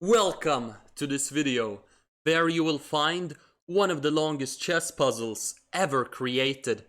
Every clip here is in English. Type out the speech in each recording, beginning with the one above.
Welcome to this video, where you will find one of the longest chess puzzles ever created.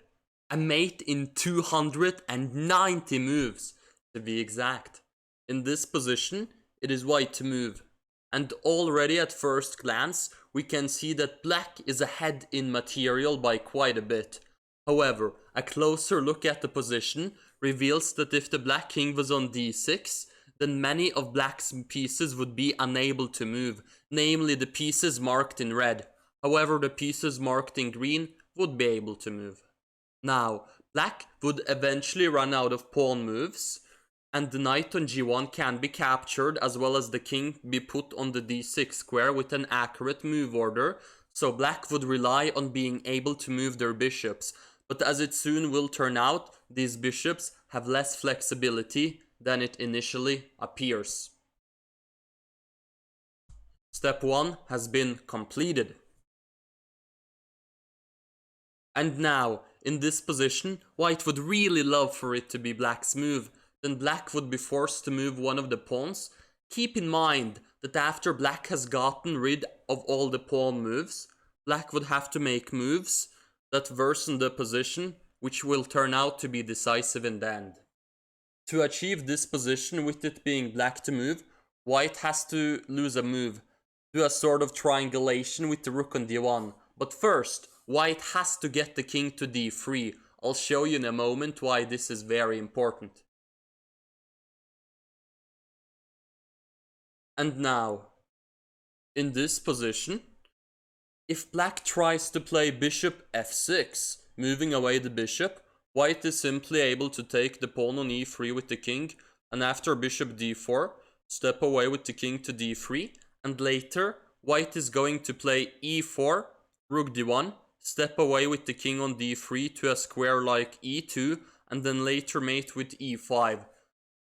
A mate in 290 moves, to be exact. In this position, it is white to move. And already at first glance, we can see that black is ahead in material by quite a bit. However, a closer look at the position reveals that if the black king was on d6, then many of black's pieces would be unable to move, namely the pieces marked in red. However, the pieces marked in green would be able to move. Now, black would eventually run out of pawn moves, and the knight on g1 can be captured, as well as the king be put on the d6 square with an accurate move order, so black would rely on being able to move their bishops. But as it soon will turn out, these bishops have less flexibility than it initially appears. Step 1 has been completed. And now, in this position, white would really love for it to be black's move. Then black would be forced to move one of the pawns. Keep in mind that after black has gotten rid of all the pawn moves, black would have to make moves that worsen the position, which will turn out to be decisive in the end. To achieve this position with it being black to move, white has to lose a move, do a sort of triangulation with the rook on d1. But first, white has to get the king to d3. I'll show you in a moment why this is very important. And now, in this position, if black tries to play bishop f6, moving away the bishop, white is simply able to take the pawn on e3 with the king, and after bishop d4, step away with the king to d3, and later, white is going to play e4, rook d1, step away with the king on d3 to a square like e2, and then later mate with e5.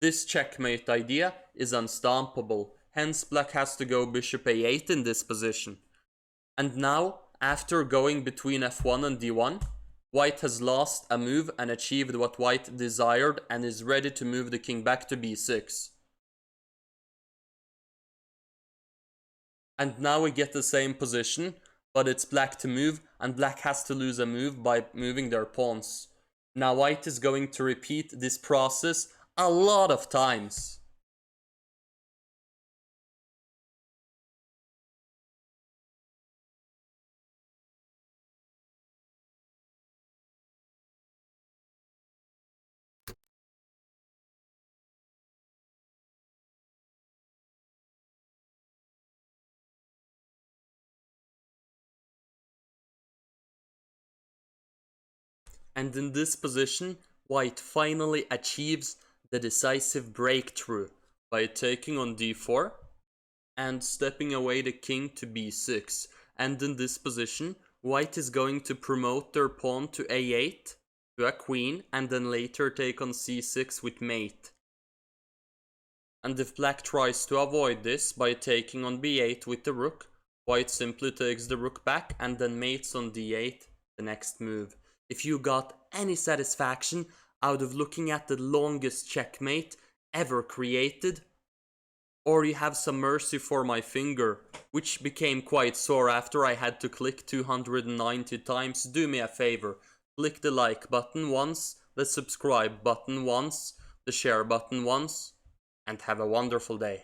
This checkmate idea is unstoppable, hence black has to go bishop a8 in this position. And now, after going between f1 and d1, white has lost a move and achieved what white desired and is ready to move the king back to b6. And now we get the same position, but it's black to move, and black has to lose a move by moving their pawns. Now white is going to repeat this process a lot of times. And in this position, white finally achieves the decisive breakthrough by taking on d4 and stepping away the king to b6. And in this position, white is going to promote their pawn to a8, to a queen, and then later take on c6 with mate. And if black tries to avoid this by taking on b8 with the rook, white simply takes the rook back and then mates on d8, the next move. If you got any satisfaction out of looking at the longest checkmate ever created, or you have some mercy for my finger, which became quite sore after I had to click 290 times, do me a favor. Click the like button once, the subscribe button once, the share button once, and have a wonderful day.